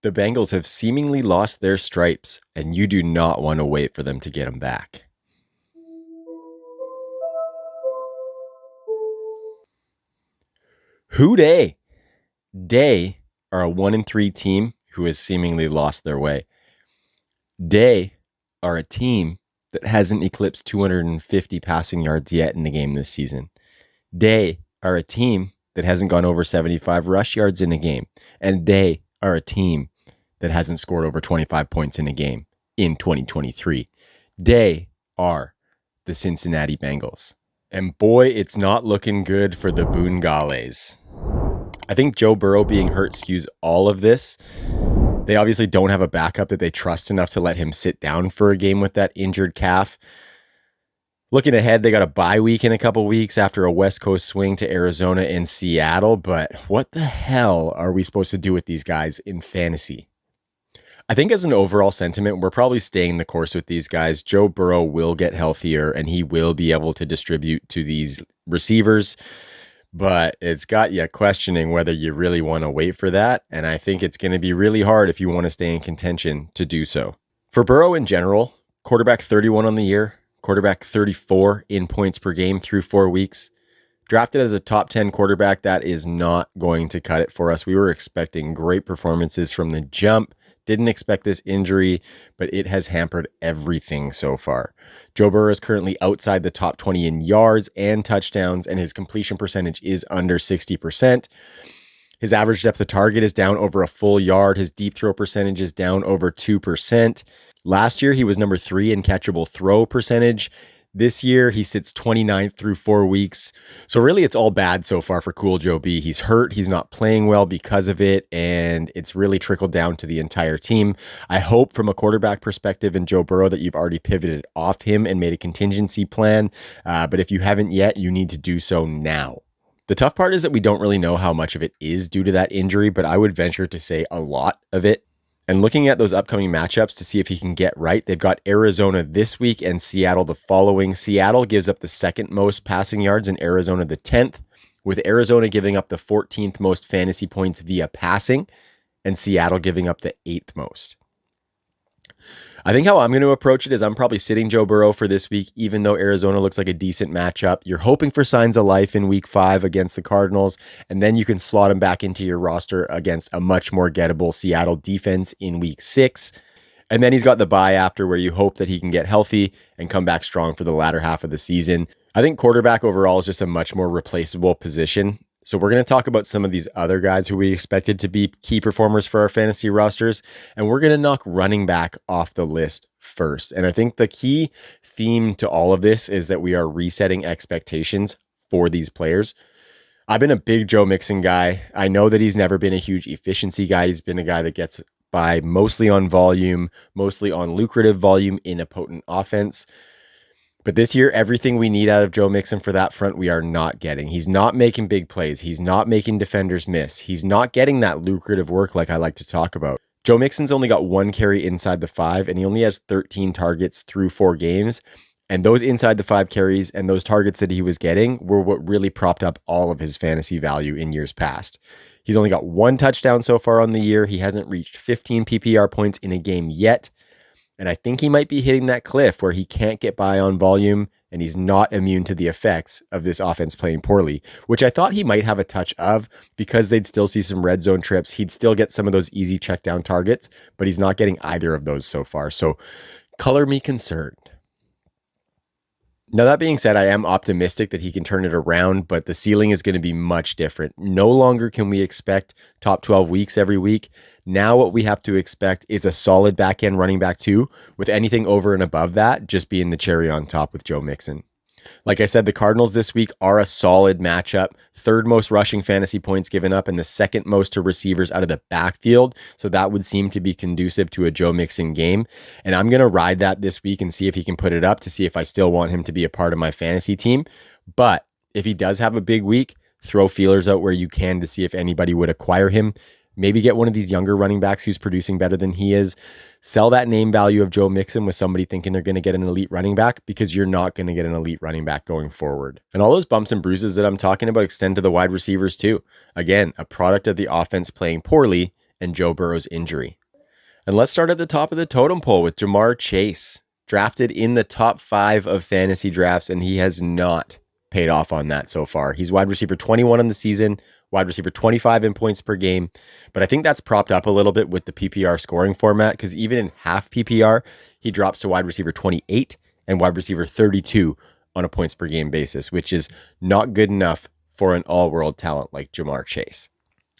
The Bengals have seemingly lost their stripes, and you do not want to wait for them to get them back. Who dey? They are a 1-3 team who has seemingly lost their way. They are a team that hasn't eclipsed 250 passing yards yet in the game this season. They are a team that hasn't gone over 75 rush yards in a game. And they are a team that hasn't scored over 25 points in a game in 2023. They are the Cincinnati Bengals. And boy, it's not looking good for the Boongales. I think Joe Burrow being hurt skews all of this. They obviously don't have a backup that they trust enough to let him sit down for a game with that injured calf. Looking ahead, they got a bye week in a couple weeks after a West Coast swing to Arizona and Seattle. But what the hell are we supposed to do with these guys in fantasy? I think as an overall sentiment, we're probably staying the course with these guys. Joe Burrow will get healthier and he will be able to distribute to these receivers. But it's got you questioning whether you really want to wait for that. And I think it's going to be really hard if you want to stay in contention to do so. For Burrow in general, quarterback 31 on the year, quarterback 34 in points per game through 4 weeks. Drafted as a top 10 quarterback, that is not going to cut it for us. We were expecting great performances from the jump. Didn't expect this injury, but it has hampered everything so far. Joe Burrow is currently outside the top 20 in yards and touchdowns, and his completion percentage is under 60%. His average depth of target is down over a full yard. His deep throw percentage is down over 2%. Last year, he was number 3 in catchable throw percentage. This year, he sits 29th through 4 weeks. So really, it's all bad so far for Cool Joe B. He's hurt. He's not playing well because of it, and it's really trickled down to the entire team. I hope from a quarterback perspective in Joe Burrow that you've already pivoted off him and made a contingency plan. But if you haven't yet, you need to do so now. The tough part is that we don't really know how much of it is due to that injury, but I would venture to say a lot of it. And looking at those upcoming matchups to see if he can get right, they've got Arizona this week and Seattle the following. Seattle gives up the second most passing yards and Arizona the 10th, with Arizona giving up the 14th most fantasy points via passing and Seattle giving up the 8th most. I think how I'm going to approach it is I'm probably sitting Joe Burrow for this week, even though Arizona looks like a decent matchup. You're hoping for signs of life in week 5 against the Cardinals, and then you can slot him back into your roster against a much more gettable Seattle defense in week 6. And then he's got the bye after where you hope that he can get healthy and come back strong for the latter half of the season. I think quarterback overall is just a much more replaceable position. So we're going to talk about some of these other guys who we expected to be key performers for our fantasy rosters, and we're going to knock running back off the list first. And I think the key theme to all of this is that we are resetting expectations for these players. I've been a big Joe Mixon guy. I know that he's never been a huge efficiency guy. He's been a guy that gets by mostly on volume, mostly on lucrative volume in a potent offense. But this year, everything we need out of Joe Mixon for that front, we are not getting. He's not making big plays. He's not making defenders miss. He's not getting that lucrative work like I like to talk about. Joe Mixon's only got 1 carry inside the 5, and he only has 13 targets through 4 games. And those inside the 5 carries and those targets that he was getting were what really propped up all of his fantasy value in years past. He's only got 1 touchdown so far on the year. He hasn't reached 15 PPR points in a game yet. And I think he might be hitting that cliff where he can't get by on volume and he's not immune to the effects of this offense playing poorly, which I thought he might have a touch of because they'd still see some red zone trips. He'd still get some of those easy check down targets, but he's not getting either of those so far. So color me concerned. Now, that being said, I am optimistic that he can turn it around, but the ceiling is going to be much different. No longer can we expect top 12 weeks every week. Now what we have to expect is a solid back end running back 2, with anything over and above that just being the cherry on top with Joe Mixon. Like I said, the Cardinals this week are a solid matchup. 3rd most rushing fantasy points given up and the 2nd most to receivers out of the backfield. So that would seem to be conducive to a Joe Mixon game. And I'm going to ride that this week and see if he can put it up to see if I still want him to be a part of my fantasy team. But if he does have a big week, throw feelers out where you can to see if anybody would acquire him. Maybe get one of these younger running backs who's producing better than he is. Sell that name value of Joe Mixon with somebody thinking they're going to get an elite running back, because you're not going to get an elite running back going forward. And all those bumps and bruises that I'm talking about extend to the wide receivers too. Again, a product of the offense playing poorly and Joe Burrow's injury. And let's start at the top of the totem pole with Ja'Marr Chase, drafted in the top 5 of fantasy drafts, and he has not paid off on that so far. He's wide receiver 21 on the season, wide receiver 25 in points per game, but I think that's propped up a little bit with the PPR scoring format, because even in half PPR, he drops to wide receiver 28 and wide receiver 32 on a points per game basis, which is not good enough for an all-world talent like Ja'Marr Chase.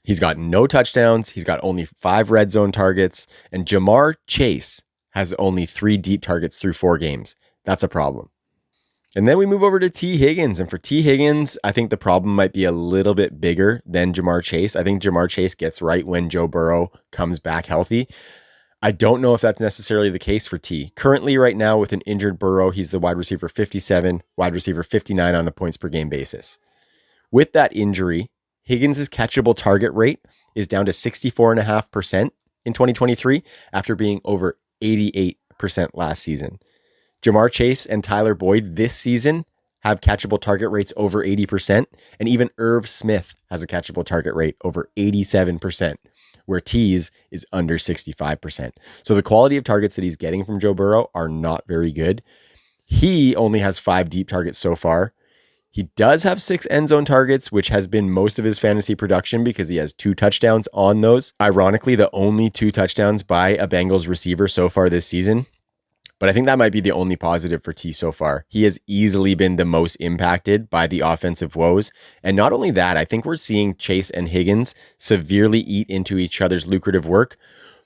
He's got no touchdowns. He's got only 5 red zone targets, and Ja'Marr Chase has only 3 deep targets through 4 games. That's a problem. And then we move over to T. Higgins. And for T. Higgins, I think the problem might be a little bit bigger than Ja'Marr Chase. I think Ja'Marr Chase gets right when Joe Burrow comes back healthy. I don't know if that's necessarily the case for T. Currently, right now, with an injured Burrow, he's the wide receiver 57, wide receiver 59 on a points per game basis. With that injury, Higgins' catchable target rate is down to 64.5% in 2023 after being over 88% last season. Ja'Marr Chase and Tyler Boyd this season have catchable target rates over 80%, and even Irv Smith has a catchable target rate over 87%, where T's is under 65%. So the quality of targets that he's getting from Joe Burrow are not very good. He only has 5 deep targets so far. He does have 6 end zone targets, which has been most of his fantasy production because he has 2 touchdowns on those. Ironically, the only 2 touchdowns by a Bengals receiver so far this season. But I think that might be the only positive for T so far. He has easily been the most impacted by the offensive woes. And not only that, I think we're seeing Chase and Higgins severely eat into each other's lucrative work,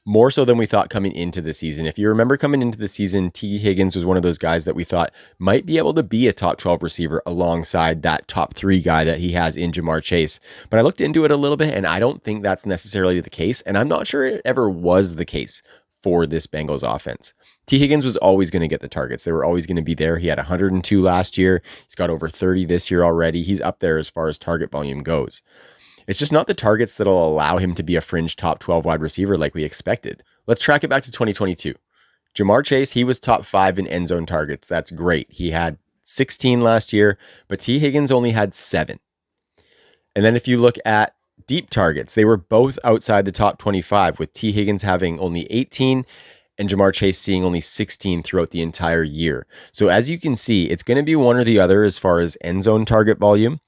more so than we thought coming into the season. If you remember coming into the season, T. Higgins was one of those guys that we thought might be able to be a top 12 receiver alongside that top 3 guy that he has in Ja'Marr Chase. But I looked into it a little bit, and I don't think that's necessarily the case. And I'm not sure it ever was the case for this Bengals offense. T. Higgins was always going to get the targets. They were always going to be there. He had 102 last year. He's got over 30 this year already. He's up there as far as target volume goes. It's just not the targets that'll allow him to be a fringe top 12 wide receiver like we expected. Let's track it back to 2022. Ja'Marr Chase, he was top 5 in end zone targets. That's great. He had 16 last year, but T. Higgins only had 7. And then if you look at deep targets, they were both outside the top 25, with T. Higgins having only 18 and Ja'Marr Chase seeing only 16 throughout the entire year. So as you can see, it's going to be one or the other as far as end zone target volume,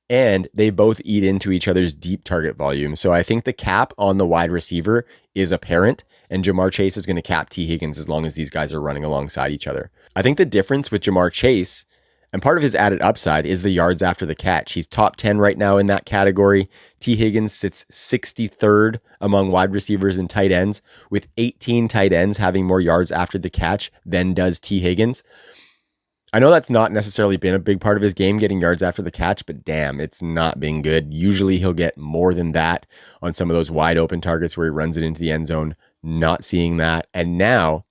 and they both eat into each other's deep target volume. So I think the cap on the wide receiver is apparent, and Ja'Marr Chase is going to cap T. Higgins as long as these guys are running alongside each other. I think the difference with Ja'Marr Chase, and part of his added upside, is the yards after the catch. He's top 10 right now in that category. T. Higgins sits 63rd among wide receivers and tight ends, with 18 tight ends having more yards after the catch than does T. Higgins. I know that's not necessarily been a big part of his game, getting yards after the catch, but damn, it's not been good. Usually he'll get more than that on some of those wide open targets where he runs it into the end zone. Not seeing that. And now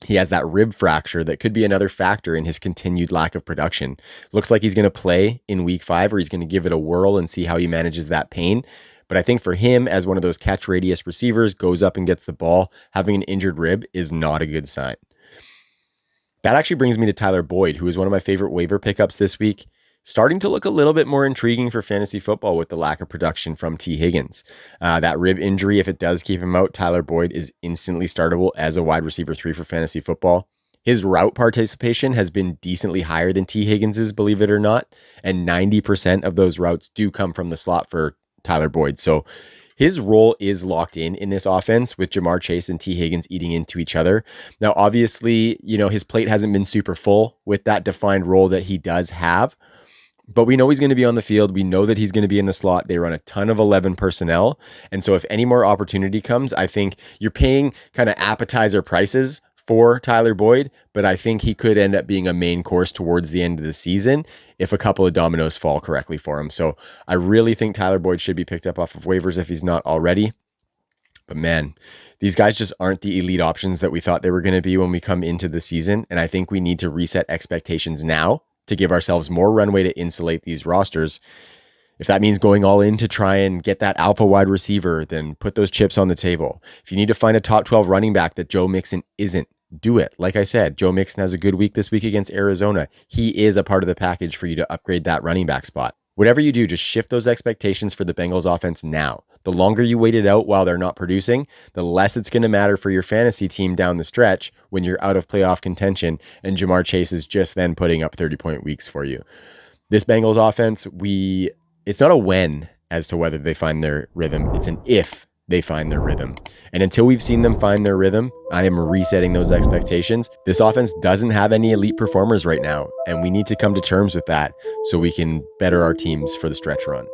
he has that rib fracture that could be another factor in his continued lack of production. Looks like he's going to play in week 5, or he's going to give it a whirl and see how he manages that pain. But I think for him, as one of those catch radius receivers, goes up and gets the ball, having an injured rib is not a good sign. That actually brings me to Tyler Boyd, who is one of my favorite waiver pickups this week. Starting to look a little bit more intriguing for fantasy football with the lack of production from T. Higgins. That rib injury, if it does keep him out, Tyler Boyd is instantly startable as a wide receiver 3 for fantasy football. His route participation has been decently higher than T. Higgins's, believe it or not, and 90% of those routes do come from the slot for Tyler Boyd. So his role is locked in this offense, with Ja'Marr Chase and T. Higgins eating into each other. Now, obviously, his plate hasn't been super full with that defined role that he does have, but we know he's going to be on the field. We know that he's going to be in the slot. They run a ton of 11 personnel. And so if any more opportunity comes, I think you're paying kind of appetizer prices for Tyler Boyd, but I think he could end up being a main course towards the end of the season if a couple of dominoes fall correctly for him. So I really think Tyler Boyd should be picked up off of waivers if he's not already. But man, these guys just aren't the elite options that we thought they were going to be when we come into the season. And I think we need to reset expectations now to give ourselves more runway to insulate these rosters. If that means going all in to try and get that alpha wide receiver, then put those chips on the table. If you need to find a top 12 running back that Joe Mixon isn't, do it. Like I said, Joe Mixon has a good week this week against Arizona. He is a part of the package for you to upgrade that running back spot. Whatever you do, just shift those expectations for the Bengals offense now. The longer you wait it out while they're not producing, the less it's going to matter for your fantasy team down the stretch when you're out of playoff contention and Jamar Chase is just then putting up 30-point weeks for you. This Bengals offense, it's not a when as to whether they find their rhythm. It's an if they find their rhythm. And until we've seen them find their rhythm, I am resetting those expectations. This offense doesn't have any elite performers right now, and we need to come to terms with that so we can better our teams for the stretch run.